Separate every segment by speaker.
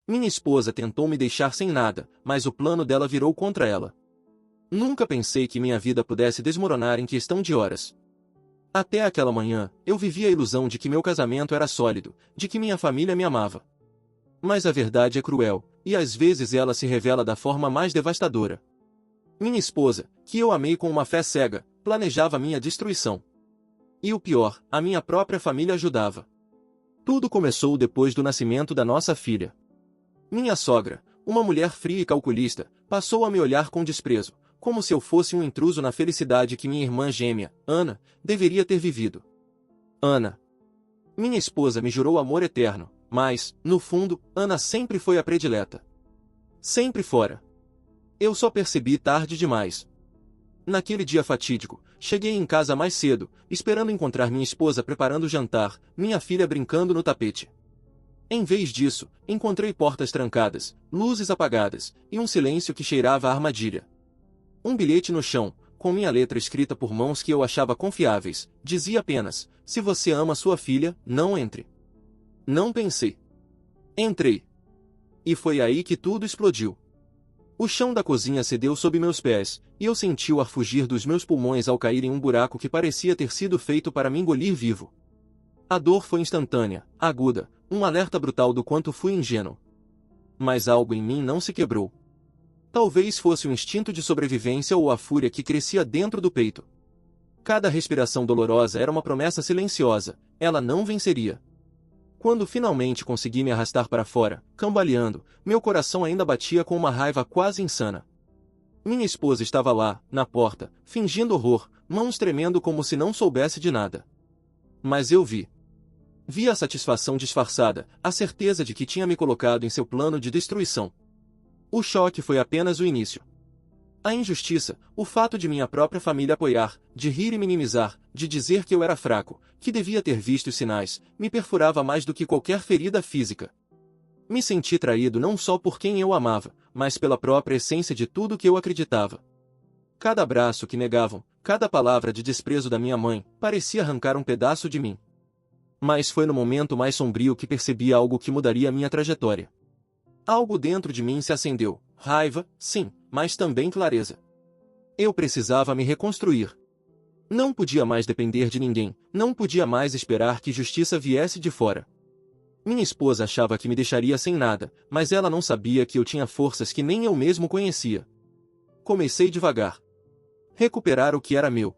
Speaker 1: Minha esposa tentou me deixar sem nada, mas o plano dela virou contra ela. Nunca pensei que minha vida pudesse desmoronar em questão de horas. Até aquela manhã, eu vivia a ilusão de que meu casamento era sólido, de que minha família me amava. Mas a verdade é cruel, e às vezes ela se revela da forma mais devastadora. Minha esposa, que eu amei com uma fé cega, planejava minha destruição. E o pior, a minha própria família ajudava. Tudo começou depois do nascimento da nossa filha. Minha sogra, uma mulher fria e calculista, passou a me olhar com desprezo, como se eu fosse um intruso na felicidade que minha irmã gêmea, Ana, deveria ter vivido. Ana. Minha esposa me jurou amor eterno, mas, no fundo, Ana sempre foi a predileta. Sempre fora. Eu só percebi tarde demais. Naquele dia fatídico, cheguei em casa mais cedo, esperando encontrar minha esposa preparando o jantar, minha filha brincando no tapete. Em vez disso, encontrei portas trancadas, luzes apagadas, e um silêncio que cheirava a armadilha. Um bilhete no chão, com minha letra escrita por mãos que eu achava confiáveis, dizia apenas: se você ama sua filha, não entre. Não pensei. Entrei. E foi aí que tudo explodiu. O chão da cozinha cedeu sob meus pés, e eu senti o ar fugir dos meus pulmões ao cair em um buraco que parecia ter sido feito para me engolir vivo. A dor foi instantânea, aguda, um alerta brutal do quanto fui ingênuo. Mas algo em mim não se quebrou. Talvez fosse o instinto de sobrevivência ou a fúria que crescia dentro do peito. Cada respiração dolorosa era uma promessa silenciosa, ela não venceria. Quando finalmente consegui me arrastar para fora, cambaleando, meu coração ainda batia com uma raiva quase insana. Minha esposa estava lá, na porta, fingindo horror, mãos tremendo como se não soubesse de nada. Mas eu vi. Vi a satisfação disfarçada, a certeza de que tinha me colocado em seu plano de destruição. O choque foi apenas o início. A injustiça, o fato de minha própria família apoiar, de rir e minimizar, de dizer que eu era fraco, que devia ter visto os sinais, me perfurava mais do que qualquer ferida física. Me senti traído não só por quem eu amava, mas pela própria essência de tudo que eu acreditava. Cada abraço que negavam, cada palavra de desprezo da minha mãe, parecia arrancar um pedaço de mim. Mas foi no momento mais sombrio que percebi algo que mudaria minha trajetória. Algo dentro de mim se acendeu, raiva, sim, mas também clareza. Eu precisava me reconstruir. Não podia mais depender de ninguém, não podia mais esperar que justiça viesse de fora. Minha esposa achava que me deixaria sem nada, mas ela não sabia que eu tinha forças que nem eu mesmo conhecia. Comecei devagar. Recuperar o que era meu.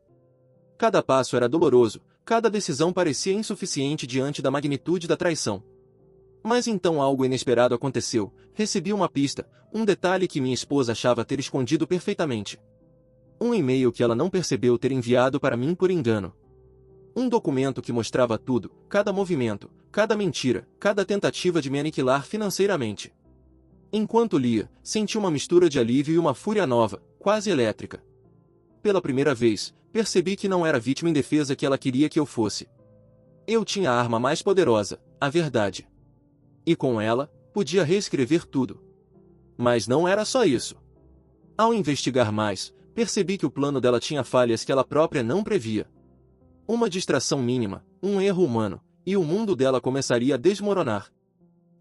Speaker 1: Cada passo era doloroso, cada decisão parecia insuficiente diante da magnitude da traição. Mas então algo inesperado aconteceu, recebi uma pista, um detalhe que minha esposa achava ter escondido perfeitamente. Um e-mail que ela não percebeu ter enviado para mim por engano. Um documento que mostrava tudo, cada movimento, cada mentira, cada tentativa de me aniquilar financeiramente. Enquanto lia, senti uma mistura de alívio e uma fúria nova, quase elétrica. Pela primeira vez, percebi que não era a vítima indefesa que ela queria que eu fosse. Eu tinha a arma mais poderosa, a verdade. E com ela, podia reescrever tudo. Mas não era só isso. Ao investigar mais, percebi que o plano dela tinha falhas que ela própria não previa. Uma distração mínima, um erro humano, e o mundo dela começaria a desmoronar.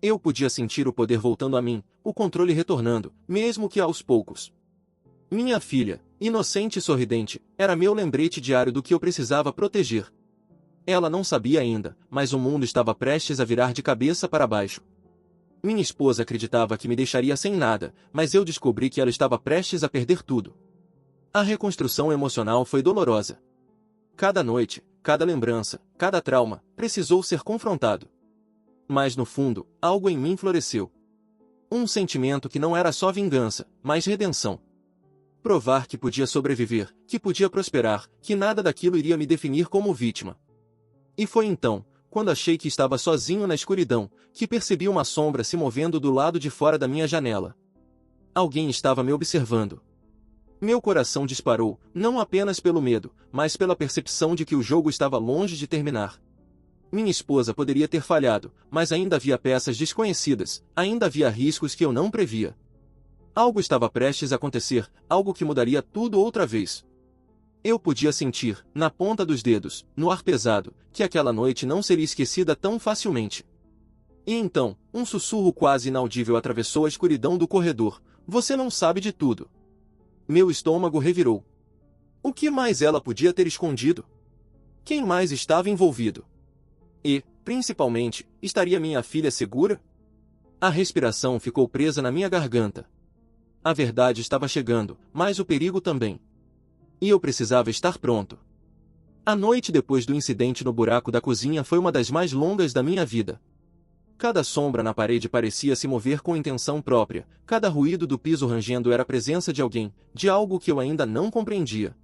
Speaker 1: Eu podia sentir o poder voltando a mim, o controle retornando, mesmo que aos poucos. Minha filha, inocente e sorridente, era meu lembrete diário do que eu precisava proteger. Ela não sabia ainda, mas o mundo estava prestes a virar de cabeça para baixo. Minha esposa acreditava que me deixaria sem nada, mas eu descobri que ela estava prestes a perder tudo. A reconstrução emocional foi dolorosa. Cada noite, cada lembrança, cada trauma, precisou ser confrontado. Mas no fundo, algo em mim floresceu. Um sentimento que não era só vingança, mas redenção. Provar que podia sobreviver, que podia prosperar, que nada daquilo iria me definir como vítima. E foi então, quando achei que estava sozinho na escuridão, que percebi uma sombra se movendo do lado de fora da minha janela. Alguém estava me observando. Meu coração disparou, não apenas pelo medo, mas pela percepção de que o jogo estava longe de terminar. Minha esposa poderia ter falhado, mas ainda havia peças desconhecidas, ainda havia riscos que eu não previa. Algo estava prestes a acontecer, algo que mudaria tudo outra vez. Eu podia sentir, na ponta dos dedos, no ar pesado, que aquela noite não seria esquecida tão facilmente. E então, um sussurro quase inaudível atravessou a escuridão do corredor. Você não sabe de tudo. Meu estômago revirou. O que mais ela podia ter escondido? Quem mais estava envolvido? E, principalmente, estaria minha filha segura? A respiração ficou presa na minha garganta. A verdade estava chegando, mas o perigo também. E eu precisava estar pronto. A noite depois do incidente no buraco da cozinha foi uma das mais longas da minha vida. Cada sombra na parede parecia se mover com intenção própria, cada ruído do piso rangendo era a presença de alguém, de algo que eu ainda não compreendia.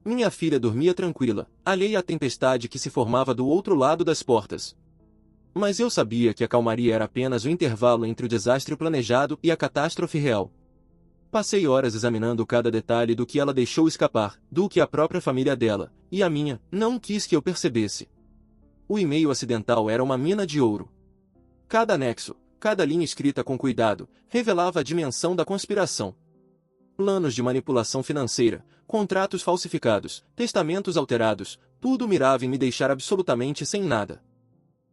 Speaker 1: Minha filha dormia tranquila, alheia à tempestade que se formava do outro lado das portas. Mas eu sabia que a calmaria era apenas o intervalo entre o desastre planejado e a catástrofe real. Passei horas examinando cada detalhe do que ela deixou escapar, do que a própria família dela, e a minha, não quis que eu percebesse. O e-mail acidental era uma mina de ouro. Cada anexo, cada linha escrita com cuidado, revelava a dimensão da conspiração. Planos de manipulação financeira, contratos falsificados, testamentos alterados, tudo mirava em me deixar absolutamente sem nada.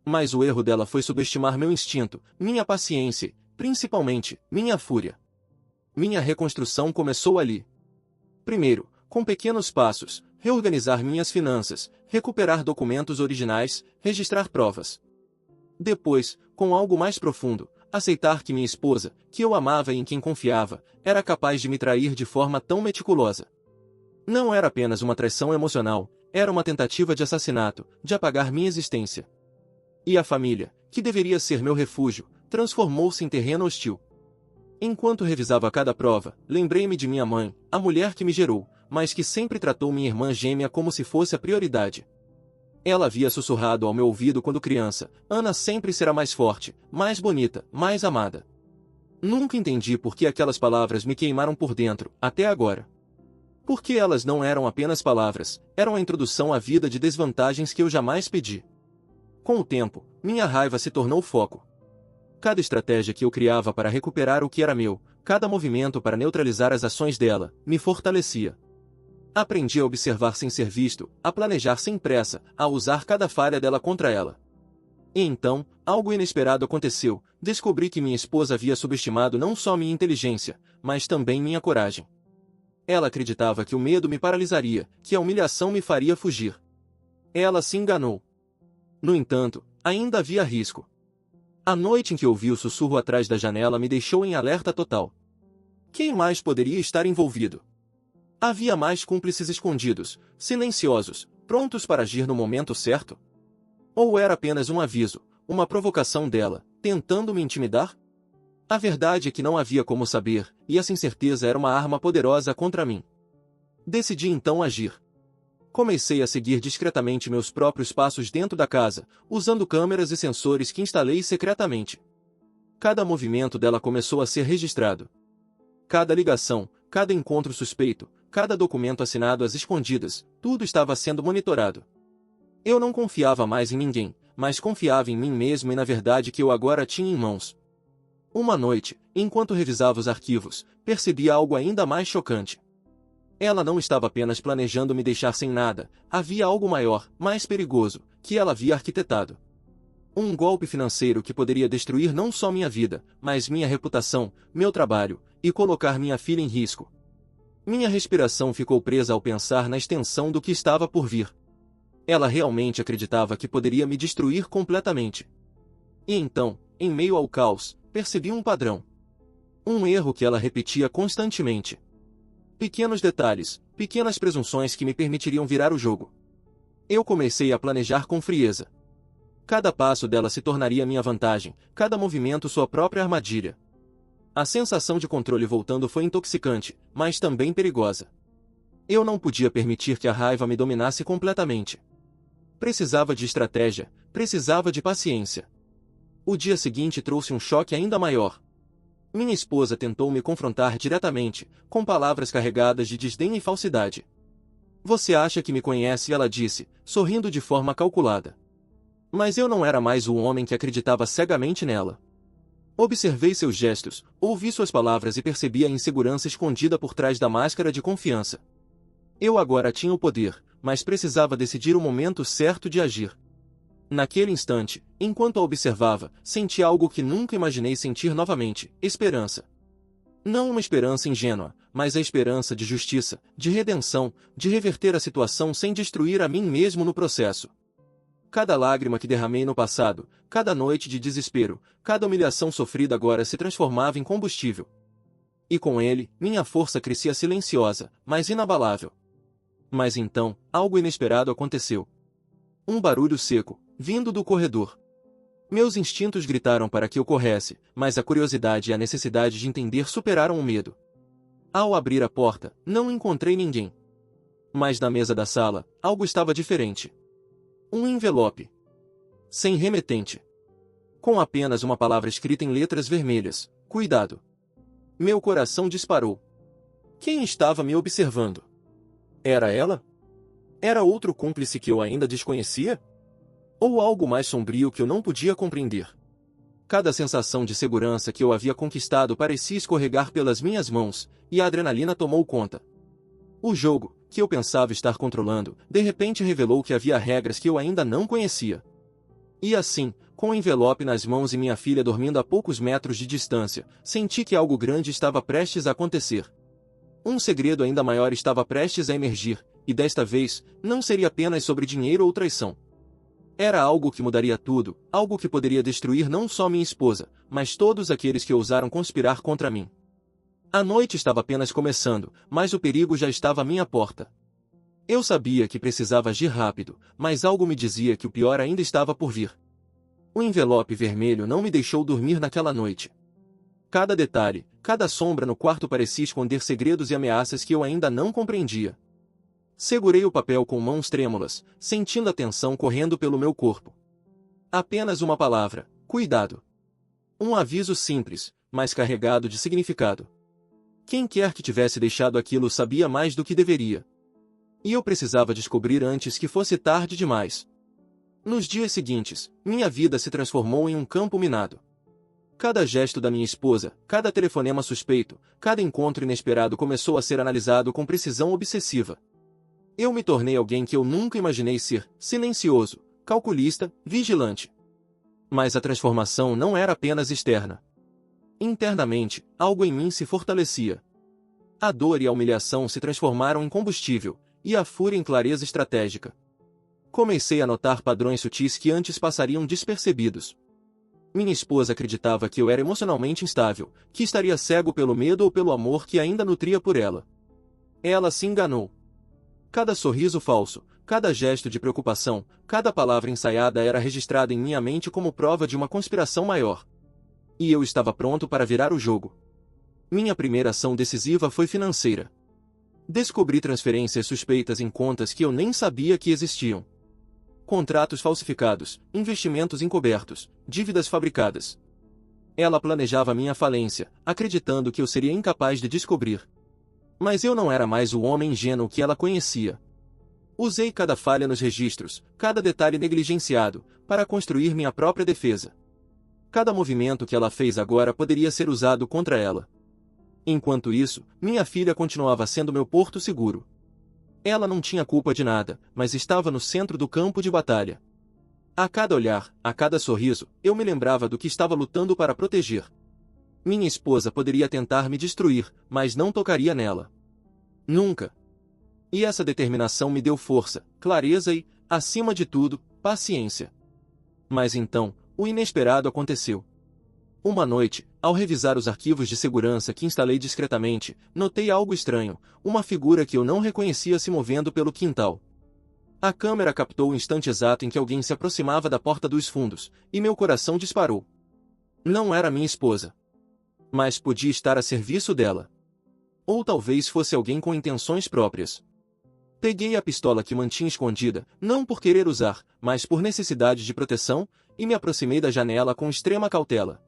Speaker 1: Mas o erro dela foi subestimar meu instinto, minha paciência, principalmente, minha fúria. Minha reconstrução começou ali. Primeiro, com pequenos passos, reorganizar minhas finanças, recuperar documentos originais, registrar provas. Depois, com algo mais profundo, aceitar que minha esposa, que eu amava e em quem confiava, era capaz de me trair de forma tão meticulosa. Não era apenas uma traição emocional, era uma tentativa de assassinato, de apagar minha existência. E a família, que deveria ser meu refúgio, transformou-se em terreno hostil. Enquanto revisava cada prova, lembrei-me de minha mãe, a mulher que me gerou, mas que sempre tratou minha irmã gêmea como se fosse a prioridade. Ela havia sussurrado ao meu ouvido quando criança: Ana sempre será mais forte, mais bonita, mais amada. Nunca entendi por que aquelas palavras me queimaram por dentro, até agora. Porque elas não eram apenas palavras, eram a introdução à vida de desvantagens que eu jamais pedi. Com o tempo, minha raiva se tornou foco. Cada estratégia que eu criava para recuperar o que era meu, cada movimento para neutralizar as ações dela, me fortalecia. Aprendi a observar sem ser visto, a planejar sem pressa, a usar cada falha dela contra ela. E então, algo inesperado aconteceu, descobri que minha esposa havia subestimado não só minha inteligência, mas também minha coragem. Ela acreditava que o medo me paralisaria, que a humilhação me faria fugir. Ela se enganou. No entanto, ainda havia risco. A noite em que ouvi o sussurro atrás da janela me deixou em alerta total. Quem mais poderia estar envolvido? Havia mais cúmplices escondidos, silenciosos, prontos para agir no momento certo? Ou era apenas um aviso, uma provocação dela, tentando me intimidar? A verdade é que não havia como saber, e essa incerteza era uma arma poderosa contra mim. Decidi então agir. Comecei a seguir discretamente meus próprios passos dentro da casa, usando câmeras e sensores que instalei secretamente. Cada movimento dela começou a ser registrado. Cada ligação, cada encontro suspeito, cada documento assinado às escondidas, tudo estava sendo monitorado. Eu não confiava mais em ninguém, mas confiava em mim mesmo e na verdade que eu agora tinha em mãos. Uma noite, enquanto revisava os arquivos, percebi algo ainda mais chocante. Ela não estava apenas planejando me deixar sem nada, havia algo maior, mais perigoso, que ela havia arquitetado. Um golpe financeiro que poderia destruir não só minha vida, mas minha reputação, meu trabalho, e colocar minha filha em risco. Minha respiração ficou presa ao pensar na extensão do que estava por vir. Ela realmente acreditava que poderia me destruir completamente. E então, em meio ao caos, percebi um padrão. Um erro que ela repetia constantemente. Pequenos detalhes, pequenas presunções que me permitiriam virar o jogo. Eu comecei a planejar com frieza. Cada passo dela se tornaria minha vantagem, cada movimento sua própria armadilha. A sensação de controle voltando foi intoxicante, mas também perigosa. Eu não podia permitir que a raiva me dominasse completamente. Precisava de estratégia, precisava de paciência. O dia seguinte trouxe um choque ainda maior. Minha esposa tentou me confrontar diretamente, com palavras carregadas de desdém e falsidade. Você acha que me conhece? Ela disse, sorrindo de forma calculada. Mas eu não era mais o homem que acreditava cegamente nela. Observei seus gestos, ouvi suas palavras e percebi a insegurança escondida por trás da máscara de confiança. Eu agora tinha o poder, mas precisava decidir o momento certo de agir. Naquele instante, enquanto a observava, senti algo que nunca imaginei sentir novamente: esperança. Não uma esperança ingênua, mas a esperança de justiça, de redenção, de reverter a situação sem destruir a mim mesmo no processo. Cada lágrima que derramei no passado, cada noite de desespero, cada humilhação sofrida agora se transformava em combustível. E com ele, minha força crescia silenciosa, mas inabalável. Mas então, algo inesperado aconteceu. Um barulho seco, vindo do corredor. Meus instintos gritaram para que eu corresse, mas a curiosidade e a necessidade de entender superaram o medo. Ao abrir a porta, não encontrei ninguém. Mas na mesa da sala, algo estava diferente. Um envelope. Sem remetente. Com apenas uma palavra escrita em letras vermelhas: cuidado. Meu coração disparou. Quem estava me observando? Era ela? Era outro cúmplice que eu ainda desconhecia? Ou algo mais sombrio que eu não podia compreender? Cada sensação de segurança que eu havia conquistado parecia escorregar pelas minhas mãos, e a adrenalina tomou conta. O jogo, que eu pensava estar controlando, de repente revelou que havia regras que eu ainda não conhecia. E assim, com o envelope nas mãos e minha filha dormindo a poucos metros de distância, senti que algo grande estava prestes a acontecer. Um segredo ainda maior estava prestes a emergir, e desta vez, não seria apenas sobre dinheiro ou traição. Era algo que mudaria tudo, algo que poderia destruir não só minha esposa, mas todos aqueles que ousaram conspirar contra mim. A noite estava apenas começando, mas o perigo já estava à minha porta. Eu sabia que precisava agir rápido, mas algo me dizia que o pior ainda estava por vir. O envelope vermelho não me deixou dormir naquela noite. Cada detalhe, cada sombra no quarto parecia esconder segredos e ameaças que eu ainda não compreendia. Segurei o papel com mãos trêmulas, sentindo a tensão correndo pelo meu corpo. Apenas uma palavra: cuidado. Um aviso simples, mas carregado de significado. Quem quer que tivesse deixado aquilo sabia mais do que deveria. E eu precisava descobrir antes que fosse tarde demais. Nos dias seguintes, minha vida se transformou em um campo minado. Cada gesto da minha esposa, cada telefonema suspeito, cada encontro inesperado começou a ser analisado com precisão obsessiva. Eu me tornei alguém que eu nunca imaginei ser: silencioso, calculista, vigilante. Mas a transformação não era apenas externa. Internamente, algo em mim se fortalecia. A dor e a humilhação se transformaram em combustível, e a fúria em clareza estratégica. Comecei a notar padrões sutis que antes passariam despercebidos. Minha esposa acreditava que eu era emocionalmente instável, que estaria cego pelo medo ou pelo amor que ainda nutria por ela. Ela se enganou. Cada sorriso falso, cada gesto de preocupação, cada palavra ensaiada era registrada em minha mente como prova de uma conspiração maior. E eu estava pronto para virar o jogo. Minha primeira ação decisiva foi financeira. Descobri transferências suspeitas em contas que eu nem sabia que existiam. Contratos falsificados, investimentos encobertos, dívidas fabricadas. Ela planejava minha falência, acreditando que eu seria incapaz de descobrir. Mas eu não era mais o homem ingênuo que ela conhecia. Usei cada falha nos registros, cada detalhe negligenciado, para construir minha própria defesa. Cada movimento que ela fez agora poderia ser usado contra ela. Enquanto isso, minha filha continuava sendo meu porto seguro. Ela não tinha culpa de nada, mas estava no centro do campo de batalha. A cada olhar, a cada sorriso, eu me lembrava do que estava lutando para proteger. Minha esposa poderia tentar me destruir, mas não tocaria nela. Nunca. E essa determinação me deu força, clareza e, acima de tudo, paciência. Mas então, o inesperado aconteceu. Uma noite, ao revisar os arquivos de segurança que instalei discretamente, notei algo estranho, uma figura que eu não reconhecia se movendo pelo quintal. A câmera captou o instante exato em que alguém se aproximava da porta dos fundos, e meu coração disparou. Não era minha esposa. Mas podia estar a serviço dela. Ou talvez fosse alguém com intenções próprias. Peguei a pistola que mantinha escondida, não por querer usar, mas por necessidade de proteção, e me aproximei da janela com extrema cautela.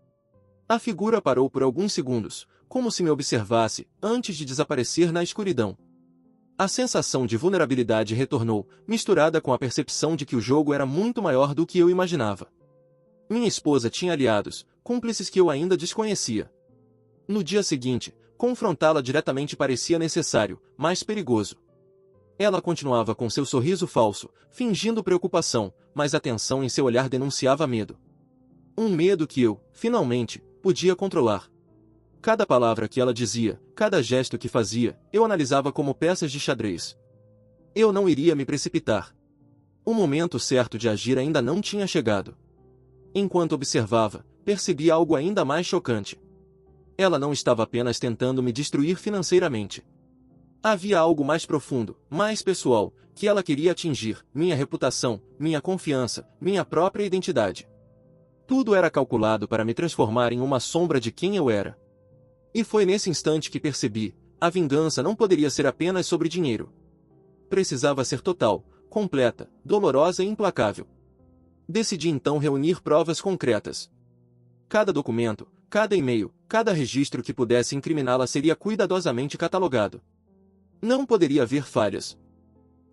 Speaker 1: A figura parou por alguns segundos, como se me observasse, antes de desaparecer na escuridão. A sensação de vulnerabilidade retornou, misturada com a percepção de que o jogo era muito maior do que eu imaginava. Minha esposa tinha aliados, cúmplices que eu ainda desconhecia. No dia seguinte, confrontá-la diretamente parecia necessário, mas perigoso. Ela continuava com seu sorriso falso, fingindo preocupação, mas a tensão em seu olhar denunciava medo. Um medo que eu, finalmente, podia controlar. Cada palavra que ela dizia, cada gesto que fazia, eu analisava como peças de xadrez. Eu não iria me precipitar. O momento certo de agir ainda não tinha chegado. Enquanto observava, percebi algo ainda mais chocante. Ela não estava apenas tentando me destruir financeiramente. Havia algo mais profundo, mais pessoal, que ela queria atingir: minha reputação, minha confiança, minha própria identidade. Tudo era calculado para me transformar em uma sombra de quem eu era. E foi nesse instante que percebi: a vingança não poderia ser apenas sobre dinheiro. Precisava ser total, completa, dolorosa e implacável. Decidi então reunir provas concretas. Cada documento, cada e-mail, cada registro que pudesse incriminá-la seria cuidadosamente catalogado. Não poderia haver falhas.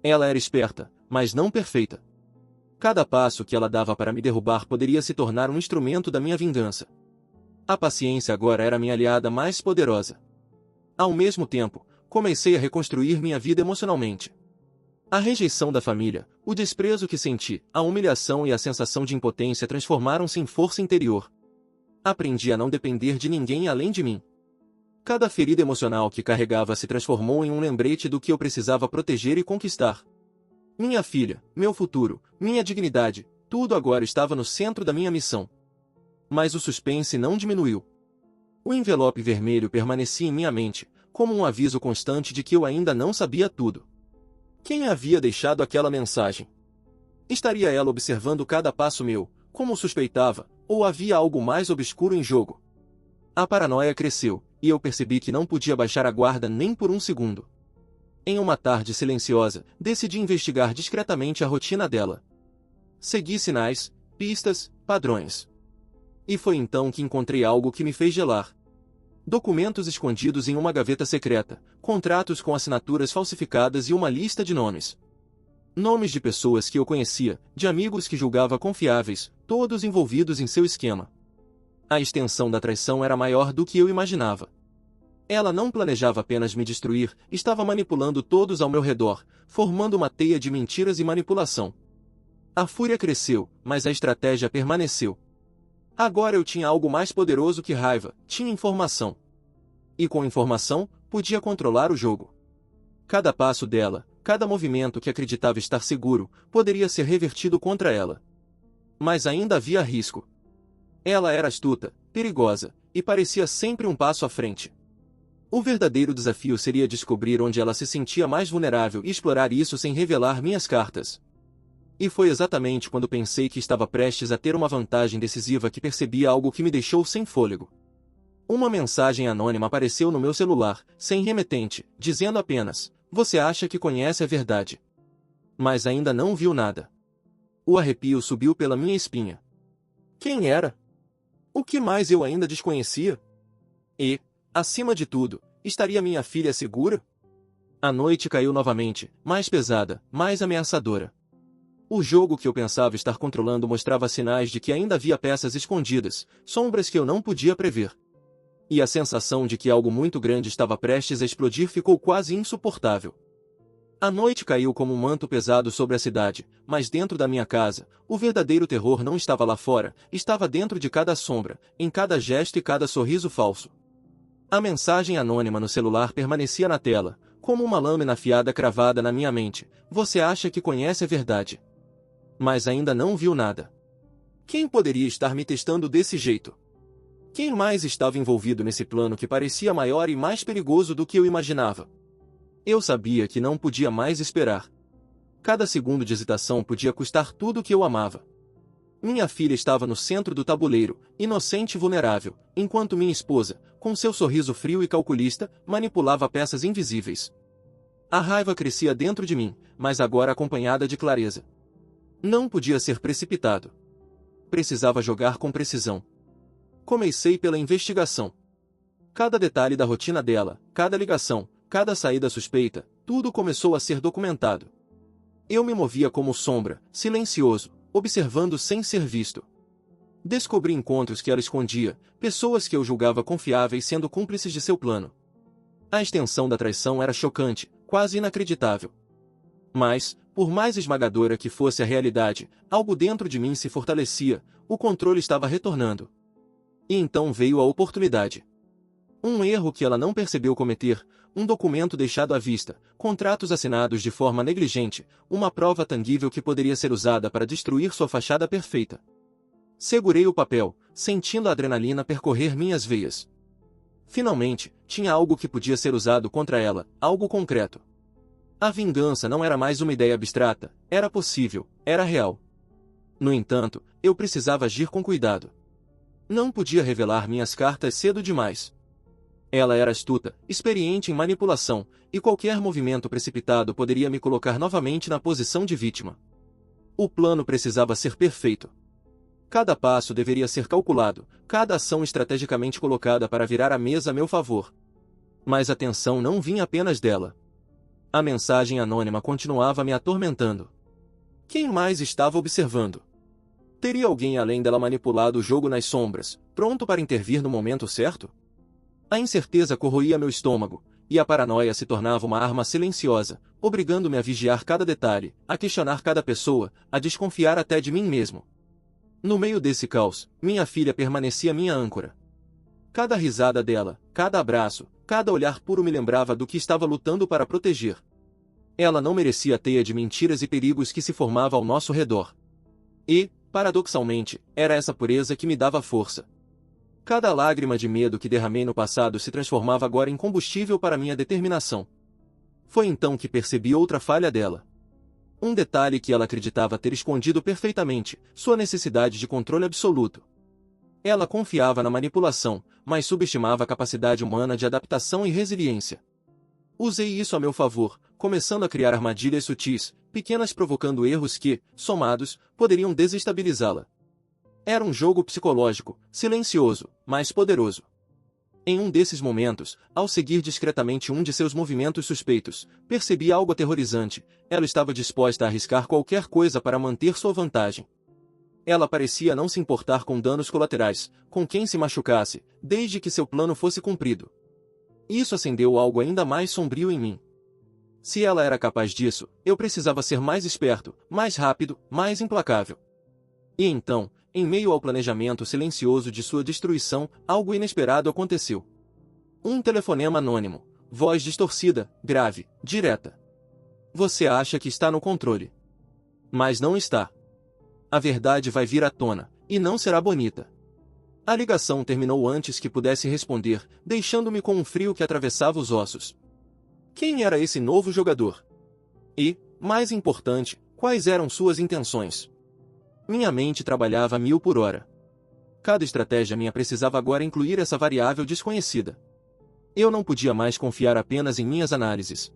Speaker 1: Ela era esperta, mas não perfeita. Cada passo que ela dava para me derrubar poderia se tornar um instrumento da minha vingança. A paciência agora era minha aliada mais poderosa. Ao mesmo tempo, comecei a reconstruir minha vida emocionalmente. A rejeição da família, o desprezo que senti, a humilhação e a sensação de impotência transformaram-se em força interior. Aprendi a não depender de ninguém além de mim. Cada ferida emocional que carregava se transformou em um lembrete do que eu precisava proteger e conquistar. Minha filha, meu futuro, minha dignidade, tudo agora estava no centro da minha missão. Mas o suspense não diminuiu. O envelope vermelho permanecia em minha mente, como um aviso constante de que eu ainda não sabia tudo. Quem havia deixado aquela mensagem? Estaria ela observando cada passo meu, como suspeitava, ou havia algo mais obscuro em jogo? A paranoia cresceu, e eu percebi que não podia baixar a guarda nem por um segundo. Em uma tarde silenciosa, decidi investigar discretamente a rotina dela. Segui sinais, pistas, padrões. E foi então que encontrei algo que me fez gelar. Documentos escondidos em uma gaveta secreta, contratos com assinaturas falsificadas e uma lista de nomes. Nomes de pessoas que eu conhecia, de amigos que julgava confiáveis, todos envolvidos em seu esquema. A extensão da traição era maior do que eu imaginava. Ela não planejava apenas me destruir, estava manipulando todos ao meu redor, formando uma teia de mentiras e manipulação. A fúria cresceu, mas a estratégia permaneceu. Agora eu tinha algo mais poderoso que raiva, tinha informação. E com informação, podia controlar o jogo. Cada passo dela, cada movimento que acreditava estar seguro, poderia ser revertido contra ela. Mas ainda havia risco. Ela era astuta, perigosa, e parecia sempre um passo à frente. O verdadeiro desafio seria descobrir onde ela se sentia mais vulnerável e explorar isso sem revelar minhas cartas. E foi exatamente quando pensei que estava prestes a ter uma vantagem decisiva que percebi algo que me deixou sem fôlego. Uma mensagem anônima apareceu no meu celular, sem remetente, dizendo apenas: "Você acha que conhece a verdade?" Mas ainda não viu nada. O arrepio subiu pela minha espinha. Quem era? O que mais eu ainda desconhecia? E, acima de tudo, estaria minha filha segura? A noite caiu novamente, mais pesada, mais ameaçadora. O jogo que eu pensava estar controlando mostrava sinais de que ainda havia peças escondidas, sombras que eu não podia prever. E a sensação de que algo muito grande estava prestes a explodir ficou quase insuportável. A noite caiu como um manto pesado sobre a cidade, mas dentro da minha casa, o verdadeiro terror não estava lá fora, estava dentro de cada sombra, em cada gesto e cada sorriso falso. A mensagem anônima no celular permanecia na tela, como uma lâmina afiada cravada na minha mente: "Você acha que conhece a verdade?" Mas ainda não viu nada. Quem poderia estar me testando desse jeito? Quem mais estava envolvido nesse plano que parecia maior e mais perigoso do que eu imaginava? Eu sabia que não podia mais esperar. Cada segundo de hesitação podia custar tudo o que eu amava. Minha filha estava no centro do tabuleiro, inocente e vulnerável, enquanto minha esposa, com seu sorriso frio e calculista, manipulava peças invisíveis. A raiva crescia dentro de mim, mas agora acompanhada de clareza. Não podia ser precipitado. Precisava jogar com precisão. Comecei pela investigação. Cada detalhe da rotina dela, cada ligação, cada saída suspeita, tudo começou a ser documentado. Eu me movia como sombra, silencioso, observando sem ser visto. Descobri encontros que ela escondia, pessoas que eu julgava confiáveis sendo cúmplices de seu plano. A extensão da traição era chocante, quase inacreditável. Mas, por mais esmagadora que fosse a realidade, algo dentro de mim se fortalecia, o controle estava retornando. E então veio a oportunidade. Um erro que ela não percebeu cometer, um documento deixado à vista, contratos assinados de forma negligente, uma prova tangível que poderia ser usada para destruir sua fachada perfeita. Segurei o papel, sentindo a adrenalina percorrer minhas veias. Finalmente, tinha algo que podia ser usado contra ela, algo concreto. A vingança não era mais uma ideia abstrata, era possível, era real. No entanto, eu precisava agir com cuidado. Não podia revelar minhas cartas cedo demais. Ela era astuta, experiente em manipulação, e qualquer movimento precipitado poderia me colocar novamente na posição de vítima. O plano precisava ser perfeito. Cada passo deveria ser calculado, cada ação estrategicamente colocada para virar a mesa a meu favor. Mas a tensão não vinha apenas dela. A mensagem anônima continuava me atormentando. Quem mais estava observando? Teria alguém além dela manipulado o jogo nas sombras, pronto para intervir no momento certo? A incerteza corroía meu estômago, e a paranoia se tornava uma arma silenciosa, obrigando-me a vigiar cada detalhe, a questionar cada pessoa, a desconfiar até de mim mesmo. No meio desse caos, minha filha permanecia minha âncora. Cada risada dela, cada abraço, cada olhar puro me lembrava do que estava lutando para proteger. Ela não merecia a teia de mentiras e perigos que se formava ao nosso redor. E, paradoxalmente, era essa pureza que me dava força. Cada lágrima de medo que derramei no passado se transformava agora em combustível para minha determinação. Foi então que percebi outra falha dela. Um detalhe que ela acreditava ter escondido perfeitamente, sua necessidade de controle absoluto. Ela confiava na manipulação, mas subestimava a capacidade humana de adaptação e resiliência. Usei isso a meu favor, começando a criar armadilhas sutis, pequenas provocando erros que, somados, poderiam desestabilizá-la. Era um jogo psicológico, silencioso, mas poderoso. Em um desses momentos, ao seguir discretamente um de seus movimentos suspeitos, percebi algo aterrorizante. Ela estava disposta a arriscar qualquer coisa para manter sua vantagem. Ela parecia não se importar com danos colaterais, com quem se machucasse, desde que seu plano fosse cumprido. Isso acendeu algo ainda mais sombrio em mim. Se ela era capaz disso, eu precisava ser mais esperto, mais rápido, mais implacável. E então, em meio ao planejamento silencioso de sua destruição, algo inesperado aconteceu. Um telefonema anônimo, voz distorcida, grave, direta. Você acha que está no controle. Mas não está. A verdade vai vir à tona, e não será bonita. A ligação terminou antes que pudesse responder, deixando-me com um frio que atravessava os ossos. Quem era esse novo jogador? E, mais importante, quais eram suas intenções? Minha mente trabalhava a 1000 por hora. Cada estratégia minha precisava agora incluir essa variável desconhecida. Eu não podia mais confiar apenas em minhas análises.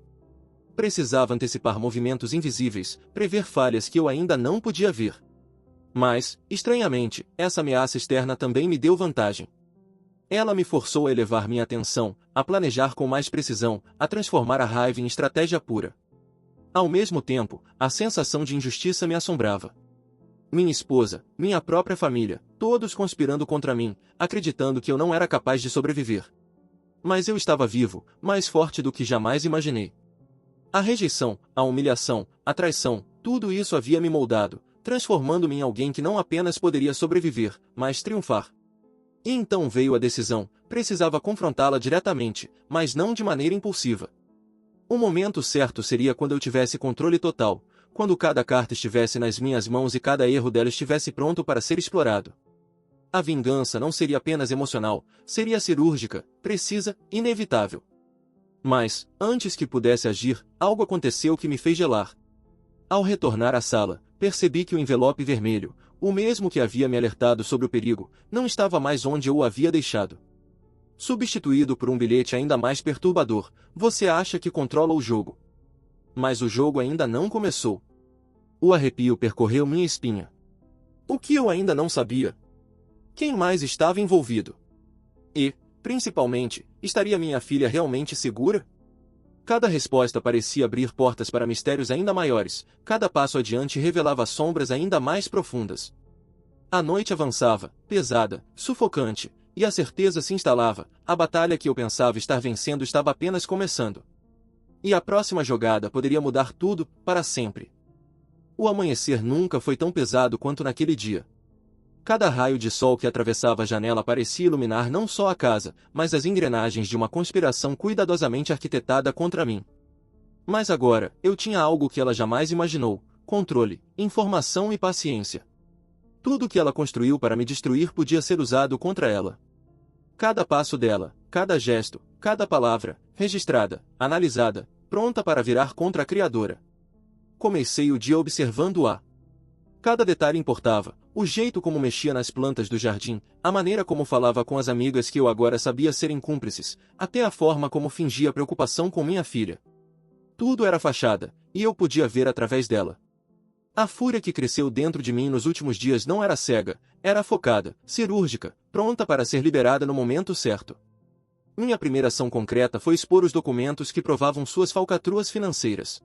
Speaker 1: Precisava antecipar movimentos invisíveis, prever falhas que eu ainda não podia ver. Mas, estranhamente, essa ameaça externa também me deu vantagem. Ela me forçou a elevar minha atenção, a planejar com mais precisão, a transformar a raiva em estratégia pura. Ao mesmo tempo, a sensação de injustiça me assombrava. Minha esposa, minha própria família, todos conspirando contra mim, acreditando que eu não era capaz de sobreviver. Mas eu estava vivo, mais forte do que jamais imaginei. A rejeição, a humilhação, a traição, tudo isso havia me moldado, transformando-me em alguém que não apenas poderia sobreviver, mas triunfar. E então veio a decisão, precisava confrontá-la diretamente, mas não de maneira impulsiva. O momento certo seria quando eu tivesse controle total, quando cada carta estivesse nas minhas mãos e cada erro dela estivesse pronto para ser explorado. A vingança não seria apenas emocional, seria cirúrgica, precisa, inevitável. Mas, antes que pudesse agir, algo aconteceu que me fez gelar. Ao retornar à sala, percebi que o envelope vermelho, o mesmo que havia me alertado sobre o perigo, não estava mais onde eu o havia deixado. Substituído por um bilhete ainda mais perturbador, você acha que controla o jogo. Mas o jogo ainda não começou. O arrepio percorreu minha espinha. O que eu ainda não sabia? Quem mais estava envolvido? E, principalmente, estaria minha filha realmente segura? Cada resposta parecia abrir portas para mistérios ainda maiores, cada passo adiante revelava sombras ainda mais profundas. A noite avançava, pesada, sufocante, e a certeza se instalava, a batalha que eu pensava estar vencendo estava apenas começando. E a próxima jogada poderia mudar tudo, para sempre. O amanhecer nunca foi tão pesado quanto naquele dia. Cada raio de sol que atravessava a janela parecia iluminar não só a casa, mas as engrenagens de uma conspiração cuidadosamente arquitetada contra mim. Mas agora, eu tinha algo que ela jamais imaginou: controle, informação e paciência. Tudo que ela construiu para me destruir podia ser usado contra ela. Cada passo dela, cada gesto, cada palavra, registrada, analisada, pronta para virar contra a criadora. Comecei o dia observando-a. Cada detalhe importava: o jeito como mexia nas plantas do jardim, a maneira como falava com as amigas que eu agora sabia serem cúmplices, até a forma como fingia preocupação com minha filha. Tudo era fachada, e eu podia ver através dela. A fúria que cresceu dentro de mim nos últimos dias não era cega, era focada, cirúrgica, pronta para ser liberada no momento certo. Minha primeira ação concreta foi expor os documentos que provavam suas falcatruas financeiras.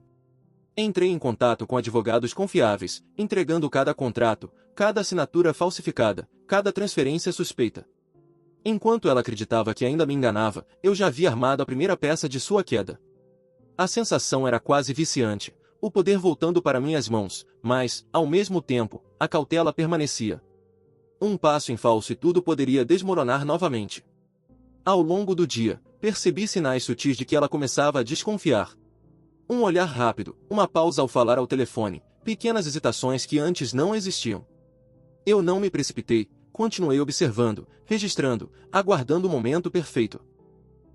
Speaker 1: Entrei em contato com advogados confiáveis, entregando cada contrato, cada assinatura falsificada, cada transferência suspeita. Enquanto ela acreditava que ainda me enganava, eu já havia armado a primeira peça de sua queda. A sensação era quase viciante, o poder voltando para minhas mãos, mas, ao mesmo tempo, a cautela permanecia. Um passo em falso e tudo poderia desmoronar novamente. Ao longo do dia, percebi sinais sutis de que ela começava a desconfiar. Um olhar rápido, uma pausa ao falar ao telefone, pequenas hesitações que antes não existiam. Eu não me precipitei, continuei observando, registrando, aguardando o momento perfeito.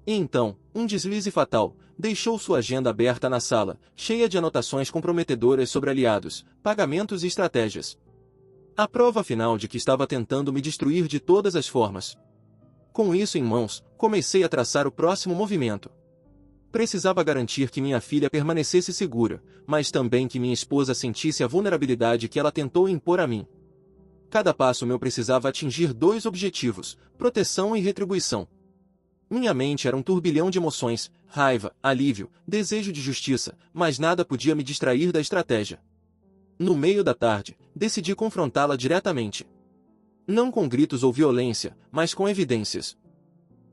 Speaker 1: E então, um deslize fatal, deixou sua agenda aberta na sala, cheia de anotações comprometedoras sobre aliados, pagamentos e estratégias. A prova final de que estava tentando me destruir de todas as formas. Com isso em mãos, comecei a traçar o próximo movimento. Precisava garantir que minha filha permanecesse segura, mas também que minha esposa sentisse a vulnerabilidade que ela tentou impor a mim. Cada passo meu precisava atingir dois objetivos: proteção e retribuição. Minha mente era um turbilhão de emoções, raiva, alívio, desejo de justiça, mas nada podia me distrair da estratégia. No meio da tarde, decidi confrontá-la diretamente. Não com gritos ou violência, mas com evidências.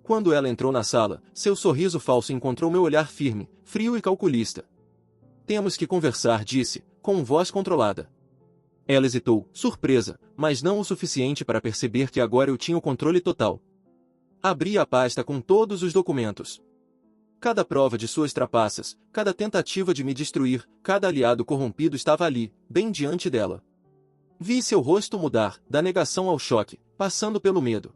Speaker 1: Quando ela entrou na sala, seu sorriso falso encontrou meu olhar firme, frio e calculista. Temos que conversar, disse, com voz controlada. Ela hesitou, surpresa, mas não o suficiente para perceber que agora eu tinha o controle total. Abri a pasta com todos os documentos. Cada prova de suas trapaças, cada tentativa de me destruir, cada aliado corrompido estava ali, bem diante dela. Vi seu rosto mudar, da negação ao choque, passando pelo medo.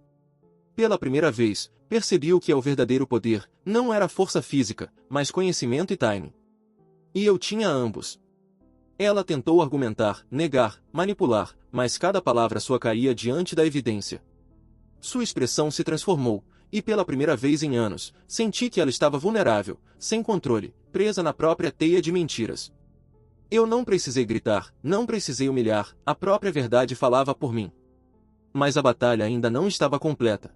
Speaker 1: Pela primeira vez, percebi o que é o verdadeiro poder: não era força física, mas conhecimento e timing. E eu tinha ambos. Ela tentou argumentar, negar, manipular, mas cada palavra sua caía diante da evidência. Sua expressão se transformou, e pela primeira vez em anos, senti que ela estava vulnerável, sem controle, presa na própria teia de mentiras. Eu não precisei gritar, não precisei humilhar, a própria verdade falava por mim. Mas a batalha ainda não estava completa.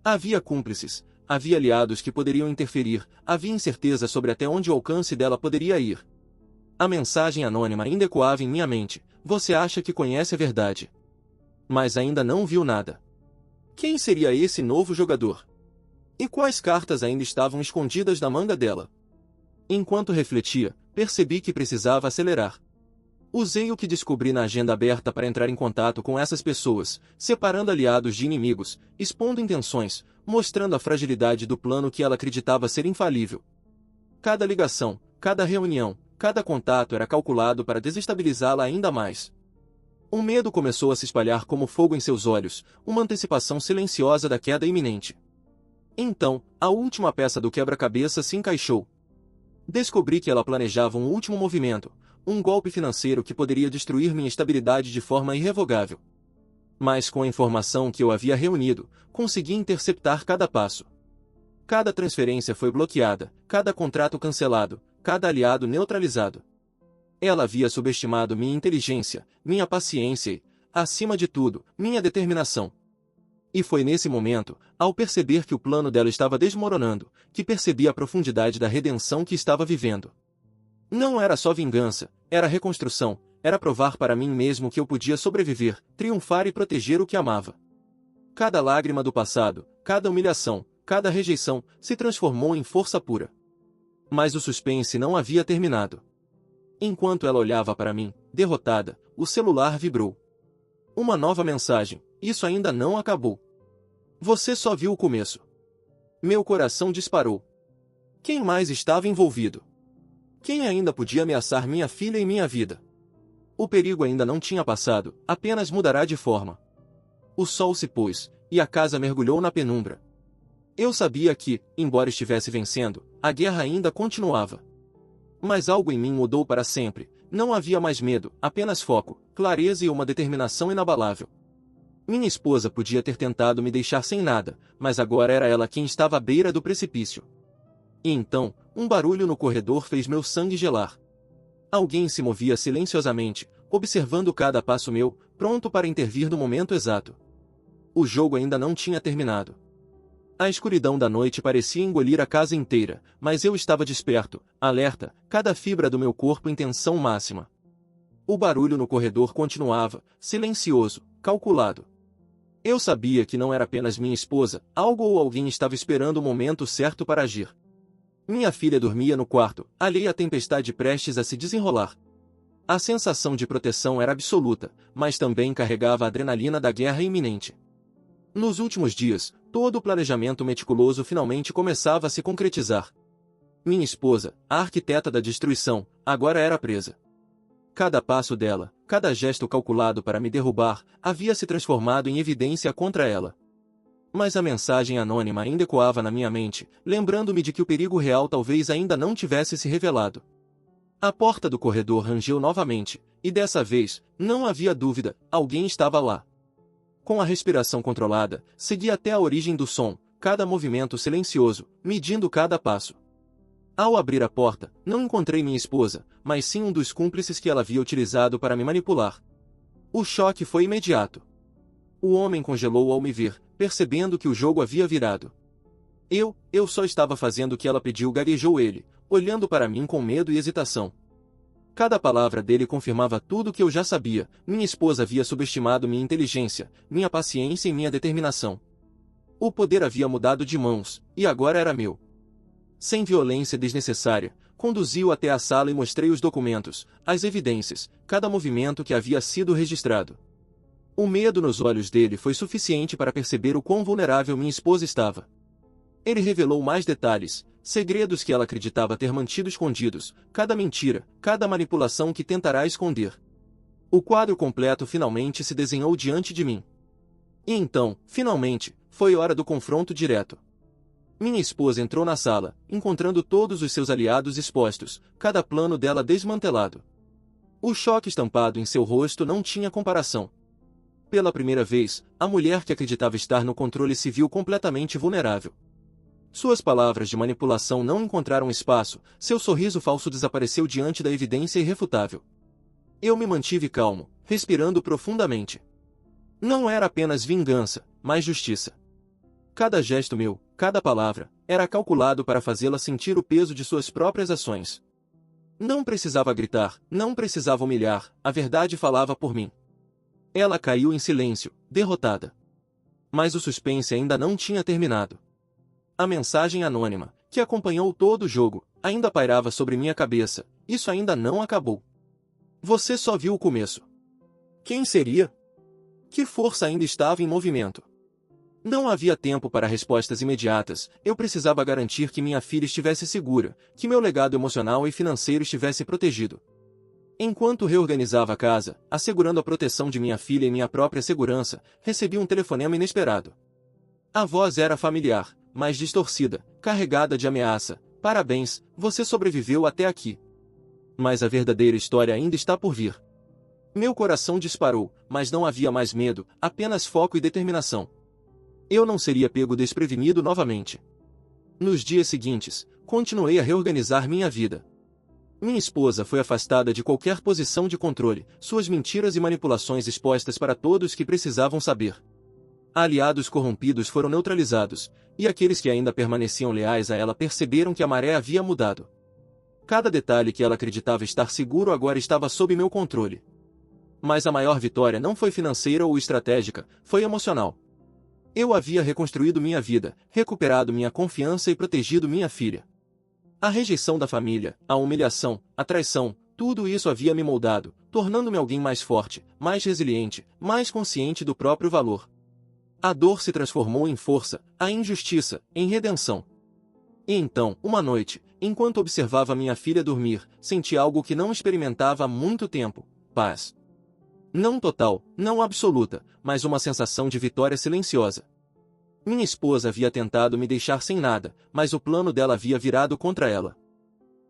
Speaker 1: Havia cúmplices, havia aliados que poderiam interferir, havia incerteza sobre até onde o alcance dela poderia ir. A mensagem anônima ainda ecoava em minha mente: você acha que conhece a verdade, mas ainda não viu nada. Quem seria esse novo jogador? E quais cartas ainda estavam escondidas na manga dela? Enquanto refletia, percebi que precisava acelerar. Usei o que descobri na agenda aberta para entrar em contato com essas pessoas, separando aliados de inimigos, expondo intenções, mostrando a fragilidade do plano que ela acreditava ser infalível. Cada ligação, cada reunião, cada contato era calculado para desestabilizá-la ainda mais. O medo começou a se espalhar como fogo em seus olhos, uma antecipação silenciosa da queda iminente. Então, a última peça do quebra-cabeça se encaixou. Descobri que ela planejava um último movimento, um golpe financeiro que poderia destruir minha estabilidade de forma irrevogável. Mas com a informação que eu havia reunido, consegui interceptar cada passo. Cada transferência foi bloqueada, cada contrato cancelado, cada aliado neutralizado. Ela havia subestimado minha inteligência, minha paciência e, acima de tudo, minha determinação. E foi nesse momento, ao perceber que o plano dela estava desmoronando, que percebi a profundidade da redenção que estava vivendo. Não era só vingança, era reconstrução, era provar para mim mesmo que eu podia sobreviver, triunfar e proteger o que amava. Cada lágrima do passado, cada humilhação, cada rejeição, se transformou em força pura. Mas o suspense não havia terminado. Enquanto ela olhava para mim, derrotada, o celular vibrou. Uma nova mensagem: isso ainda não acabou. Você só viu o começo. Meu coração disparou. Quem mais estava envolvido? Quem ainda podia ameaçar minha filha e minha vida? O perigo ainda não tinha passado, apenas mudará de forma. O sol se pôs, e a casa mergulhou na penumbra. Eu sabia que, embora estivesse vencendo, a guerra ainda continuava. Mas algo em mim mudou para sempre. Não havia mais medo, apenas foco, clareza e uma determinação inabalável. Minha esposa podia ter tentado me deixar sem nada, mas agora era ela quem estava à beira do precipício. E então, um barulho no corredor fez meu sangue gelar. Alguém se movia silenciosamente, observando cada passo meu, pronto para intervir no momento exato. O jogo ainda não tinha terminado. A escuridão da noite parecia engolir a casa inteira, mas eu estava desperto, alerta, cada fibra do meu corpo em tensão máxima. O barulho no corredor continuava, silencioso, calculado. Eu sabia que não era apenas minha esposa, algo ou alguém estava esperando o momento certo para agir. Minha filha dormia no quarto, alheia à tempestade prestes a se desenrolar. A sensação de proteção era absoluta, mas também carregava a adrenalina da guerra iminente. Nos últimos dias, todo o planejamento meticuloso finalmente começava a se concretizar. Minha esposa, a arquiteta da destruição, agora era presa. Cada passo dela, cada gesto calculado para me derrubar, havia se transformado em evidência contra ela. Mas a mensagem anônima ainda ecoava na minha mente, lembrando-me de que o perigo real talvez ainda não tivesse se revelado. A porta do corredor rangeu novamente, e dessa vez, não havia dúvida, alguém estava lá. Com a respiração controlada, segui até a origem do som, cada movimento silencioso, medindo cada passo. Ao abrir a porta, não encontrei minha esposa, mas sim um dos cúmplices que ela havia utilizado para me manipular. O choque foi imediato. O homem congelou ao me ver, percebendo que o jogo havia virado. Eu só estava fazendo o que ela pediu, gaguejou ele, olhando para mim com medo e hesitação. Cada palavra dele confirmava tudo o que eu já sabia. Minha esposa havia subestimado minha inteligência, minha paciência e minha determinação. O poder havia mudado de mãos, e agora era meu. Sem violência desnecessária, conduzi-o até a sala e mostrei os documentos, as evidências, cada movimento que havia sido registrado. O medo nos olhos dele foi suficiente para perceber o quão vulnerável minha esposa estava. Ele revelou mais detalhes, segredos que ela acreditava ter mantido escondidos, cada mentira, cada manipulação que tentará esconder. O quadro completo finalmente se desenhou diante de mim. E então, finalmente, foi hora do confronto direto. Minha esposa entrou na sala, encontrando todos os seus aliados expostos, cada plano dela desmantelado. O choque estampado em seu rosto não tinha comparação. Pela primeira vez, a mulher que acreditava estar no controle se viu completamente vulnerável. Suas palavras de manipulação não encontraram espaço, seu sorriso falso desapareceu diante da evidência irrefutável. Eu me mantive calmo, respirando profundamente. Não era apenas vingança, mas justiça. Cada gesto meu, cada palavra, era calculado para fazê-la sentir o peso de suas próprias ações. Não precisava gritar, não precisava humilhar, a verdade falava por mim. Ela caiu em silêncio, derrotada. Mas o suspense ainda não tinha terminado. A mensagem anônima, que acompanhou todo o jogo, ainda pairava sobre minha cabeça. Isso ainda não acabou. Você só viu o começo. Quem seria? Que força ainda estava em movimento? Não havia tempo para respostas imediatas. Eu precisava garantir que minha filha estivesse segura, que meu legado emocional e financeiro estivesse protegido. Enquanto reorganizava a casa, assegurando a proteção de minha filha e minha própria segurança, recebi um telefonema inesperado. A voz era familiar, mas distorcida, carregada de ameaça. Parabéns, você sobreviveu até aqui. Mas a verdadeira história ainda está por vir. Meu coração disparou, mas não havia mais medo, apenas foco e determinação. Eu não seria pego desprevenido novamente. Nos dias seguintes, continuei a reorganizar minha vida. Minha esposa foi afastada de qualquer posição de controle, suas mentiras e manipulações expostas para todos que precisavam saber. Aliados corrompidos foram neutralizados, e aqueles que ainda permaneciam leais a ela perceberam que a maré havia mudado. Cada detalhe que ela acreditava estar seguro agora estava sob meu controle. Mas a maior vitória não foi financeira ou estratégica, foi emocional. Eu havia reconstruído minha vida, recuperado minha confiança e protegido minha filha. A rejeição da família, a humilhação, a traição, tudo isso havia me moldado, tornando-me alguém mais forte, mais resiliente, mais consciente do próprio valor. A dor se transformou em força, a injustiça, em redenção. E então, uma noite, enquanto observava minha filha dormir, senti algo que não experimentava há muito tempo: paz. Não total, não absoluta, mas uma sensação de vitória silenciosa. Minha esposa havia tentado me deixar sem nada, mas o plano dela havia virado contra ela.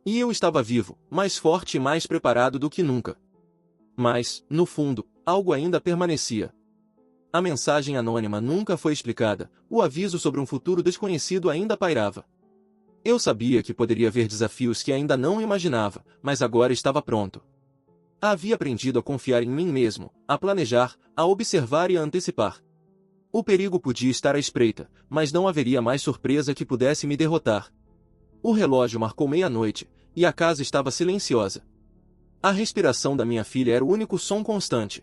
Speaker 1: E eu estava vivo, mais forte e mais preparado do que nunca. Mas, no fundo, algo ainda permanecia. A mensagem anônima nunca foi explicada, o aviso sobre um futuro desconhecido ainda pairava. Eu sabia que poderia haver desafios que ainda não imaginava, mas agora estava pronto. Havia aprendido a confiar em mim mesmo, a planejar, a observar e a antecipar. O perigo podia estar à espreita, mas não haveria mais surpresa que pudesse me derrotar. O relógio marcou meia-noite, e a casa estava silenciosa. A respiração da minha filha era o único som constante.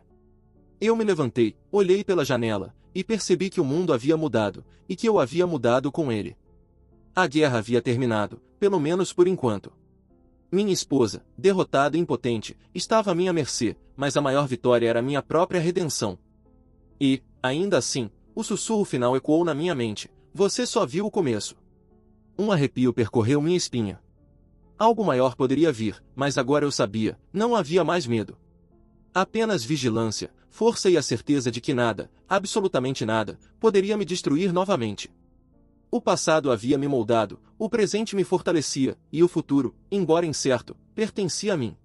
Speaker 1: Eu me levantei, olhei pela janela, e percebi que o mundo havia mudado, e que eu havia mudado com ele. A guerra havia terminado, pelo menos por enquanto. Minha esposa, derrotada e impotente, estava à minha mercê, mas a maior vitória era a minha própria redenção. E, ainda assim, o sussurro final ecoou na minha mente: você só viu o começo. Um arrepio percorreu minha espinha. Algo maior poderia vir, mas agora eu sabia, não havia mais medo. Apenas vigilância, força e a certeza de que nada, absolutamente nada, poderia me destruir novamente. O passado havia me moldado, o presente me fortalecia, e o futuro, embora incerto, pertencia a mim.